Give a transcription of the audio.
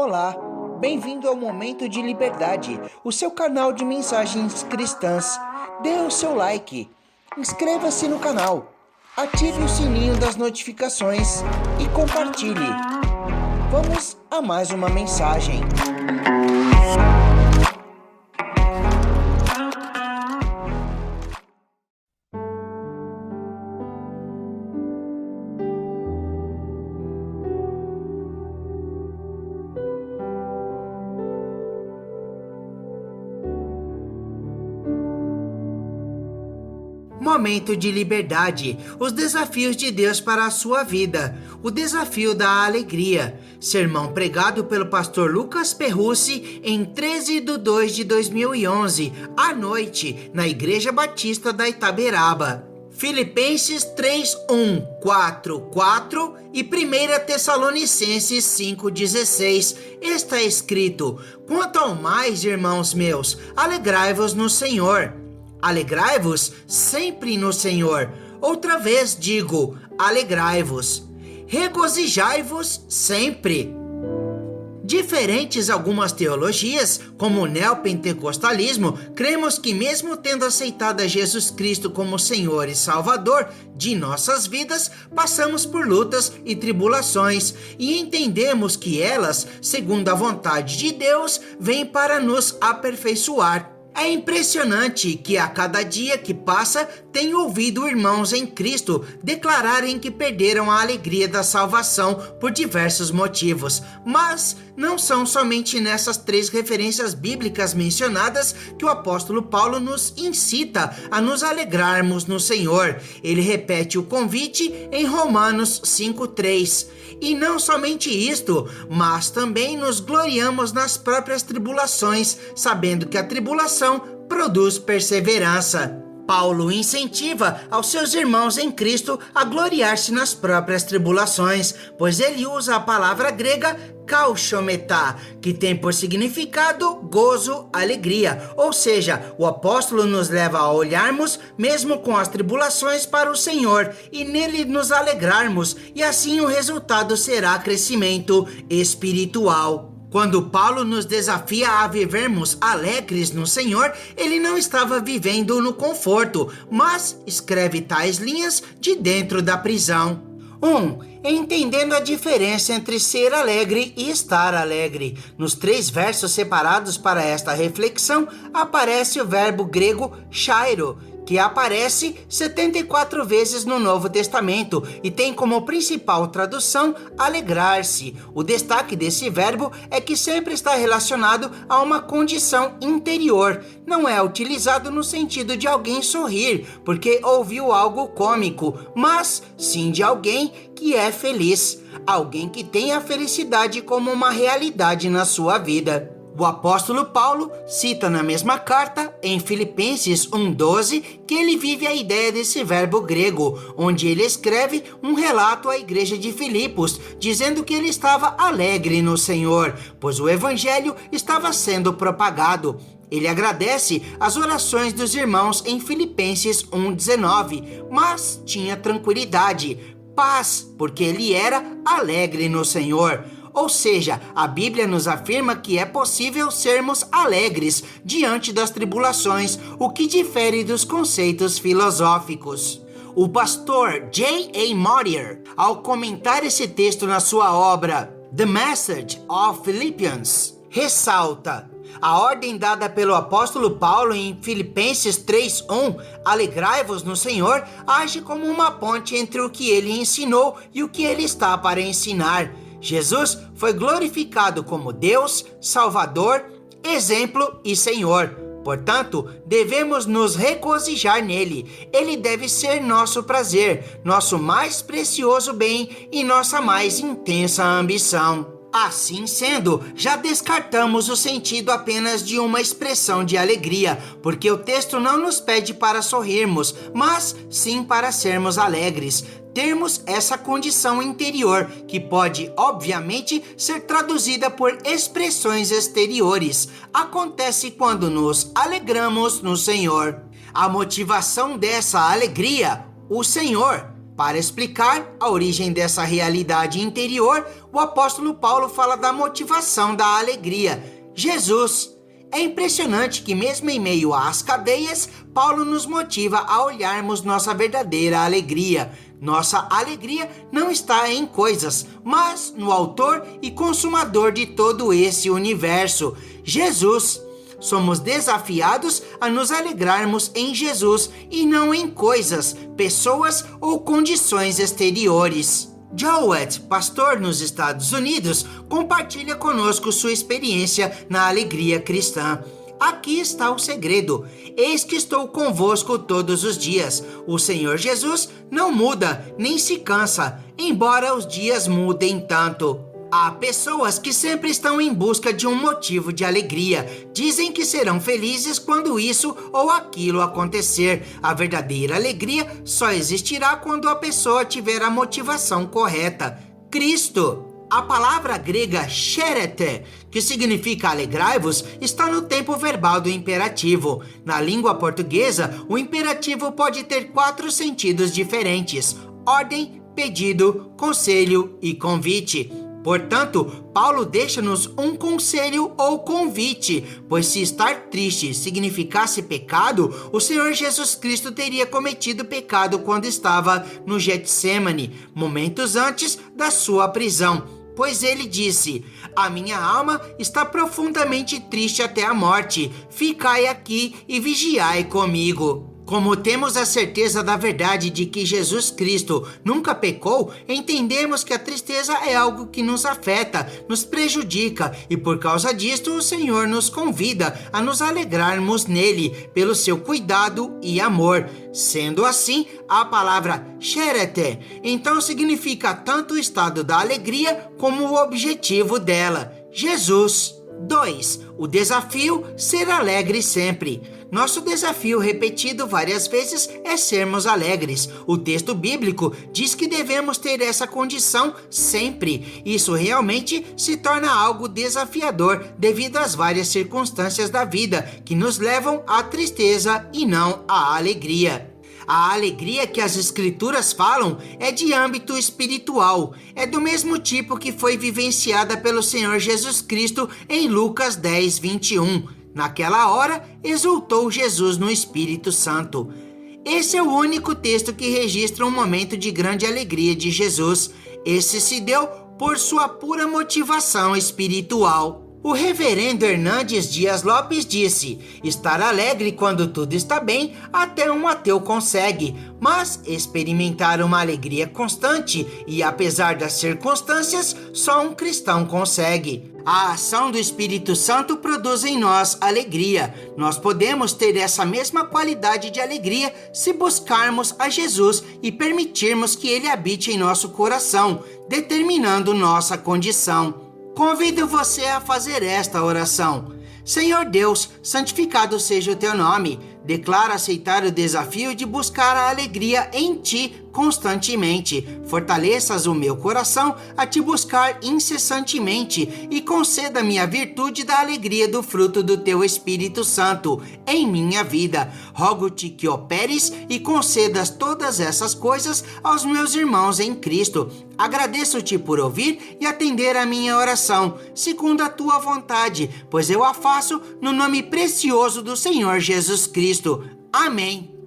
Olá, bem-vindo ao Momento de Liberdade, o seu canal de mensagens cristãs. Dê o seu like, inscreva-se no canal, ative o sininho das notificações e compartilhe. Vamos a mais uma mensagem. Momento de liberdade, os desafios de Deus para a sua vida, o desafio da alegria, sermão pregado pelo pastor Lucas Perrucci em 13/2/2011, à noite, na Igreja Batista da Itaberaba. Filipenses 3:1-4 e 1 Tessalonicenses 5:16, está escrito: quanto ao mais, irmãos meus, alegrai-vos no Senhor. Alegrai-vos sempre no Senhor. Outra vez digo, alegrai-vos. Regozijai-vos sempre. Diferentes algumas teologias, como o neopentecostalismo, cremos que mesmo tendo aceitado a Jesus Cristo como Senhor e Salvador de nossas vidas, passamos por lutas e tribulações e entendemos que elas, segundo a vontade de Deus, vêm para nos aperfeiçoar. É impressionante que a cada dia que passa tenho ouvido irmãos em Cristo declararem que perderam a alegria da salvação por diversos motivos. Mas não são somente nessas 3 referências bíblicas mencionadas que o apóstolo Paulo nos incita a nos alegrarmos no Senhor. Ele repete o convite em Romanos 5:3. E não somente isto, mas também nos gloriamos nas próprias tribulações, sabendo que a tribulação produz perseverança. Paulo incentiva aos seus irmãos em Cristo a gloriar-se nas próprias tribulações, pois ele usa a palavra grega kauchometá, que tem por significado gozo, alegria. Ou seja, o apóstolo nos leva a olharmos, mesmo com as tribulações, para o Senhor e nele nos alegrarmos, e assim o resultado será crescimento espiritual. Quando Paulo nos desafia a vivermos alegres no Senhor, ele não estava vivendo no conforto, mas escreve tais linhas de dentro da prisão. 1. Entendendo a diferença entre ser alegre e estar alegre. Nos 3 versos separados para esta reflexão, aparece o verbo grego chairo, que aparece 74 vezes no Novo Testamento e tem como principal tradução alegrar-se. O destaque desse verbo é que sempre está relacionado a uma condição interior. Não é utilizado no sentido de alguém sorrir porque ouviu algo cômico, mas sim de alguém que é feliz, alguém que tem a felicidade como uma realidade na sua vida. O apóstolo Paulo cita na mesma carta, em Filipenses 1:12, que ele vive a ideia desse verbo grego, onde ele escreve um relato à igreja de Filipos, dizendo que ele estava alegre no Senhor, pois o evangelho estava sendo propagado. Ele agradece as orações dos irmãos em Filipenses 1:19, mas tinha tranquilidade, paz, porque ele era alegre no Senhor. Ou seja, a Bíblia nos afirma que é possível sermos alegres diante das tribulações, o que difere dos conceitos filosóficos. O pastor J.A. Motyer, ao comentar esse texto na sua obra The Message of Philippians, ressalta: a ordem dada pelo apóstolo Paulo em Filipenses 3:1, alegrai-vos no Senhor, age como uma ponte entre o que ele ensinou e o que ele está para ensinar. Jesus foi glorificado como Deus, Salvador, exemplo e Senhor. Portanto, devemos nos regozijar nele. Ele deve ser nosso prazer, nosso mais precioso bem e nossa mais intensa ambição. Assim sendo, já descartamos o sentido apenas de uma expressão de alegria, porque o texto não nos pede para sorrirmos, mas sim para sermos alegres. Termos essa condição interior, que pode, obviamente, ser traduzida por expressões exteriores. Acontece quando nos alegramos no Senhor. A motivação dessa alegria, o Senhor. Para explicar a origem dessa realidade interior, o apóstolo Paulo fala da motivação da alegria: Jesus. É impressionante que mesmo em meio às cadeias, Paulo nos motiva a olharmos nossa verdadeira alegria. Nossa alegria não está em coisas, mas no autor e consumador de todo esse universo, Jesus. Somos desafiados a nos alegrarmos em Jesus e não em coisas, pessoas ou condições exteriores. Jowett, pastor nos Estados Unidos, compartilha conosco sua experiência na alegria cristã. Aqui está o segredo. Eis que estou convosco todos os dias. O Senhor Jesus não muda, nem se cansa, embora os dias mudem tanto. Há pessoas que sempre estão em busca de um motivo de alegria. Dizem que serão felizes quando isso ou aquilo acontecer. A verdadeira alegria só existirá quando a pessoa tiver a motivação correta: Cristo. A palavra grega chérete, que significa alegrai-vos, está no tempo verbal do imperativo. Na língua portuguesa, o imperativo pode ter 4 sentidos diferentes: ordem, pedido, conselho e convite. Portanto, Paulo deixa-nos um conselho ou convite, pois se estar triste significasse pecado, o Senhor Jesus Cristo teria cometido pecado quando estava no Getsêmani, momentos antes da sua prisão. Pois ele disse: a minha alma está profundamente triste até a morte, ficai aqui e vigiai comigo. Como temos a certeza da verdade de que Jesus Cristo nunca pecou, entendemos que a tristeza é algo que nos afeta, nos prejudica, e por causa disto o Senhor nos convida a nos alegrarmos nele, pelo seu cuidado e amor. Sendo assim, a palavra chérete então significa tanto o estado da alegria como o objetivo dela: Jesus. 2. O desafio: ser alegre sempre. Nosso desafio repetido várias vezes é sermos alegres. O texto bíblico diz que devemos ter essa condição sempre. Isso realmente se torna algo desafiador devido às várias circunstâncias da vida que nos levam à tristeza e não à alegria. A alegria que as Escrituras falam é de âmbito espiritual. É do mesmo tipo que foi vivenciada pelo Senhor Jesus Cristo em Lucas 10, 21. Naquela hora, exultou Jesus no Espírito Santo. Esse é o único texto que registra um momento de grande alegria de Jesus. Esse se deu por sua pura motivação espiritual. O reverendo Hernandes Dias Lopes disse: estar alegre quando tudo está bem, até um ateu consegue, mas experimentar uma alegria constante e apesar das circunstâncias, só um cristão consegue. A ação do Espírito Santo produz em nós alegria. Nós podemos ter essa mesma qualidade de alegria se buscarmos a Jesus e permitirmos que Ele habite em nosso coração, determinando nossa condição. Convido você a fazer esta oração. Senhor Deus, santificado seja o teu nome. Declaro aceitar o desafio de buscar a alegria em ti constantemente. Fortaleças o meu coração a te buscar incessantemente e conceda-me a virtude da alegria do fruto do teu Espírito Santo em minha vida. Rogo-te que operes e concedas todas essas coisas aos meus irmãos em Cristo. Agradeço-te por ouvir e atender a minha oração, segundo a tua vontade, pois eu a faço no nome precioso do Senhor Jesus Cristo. Amém.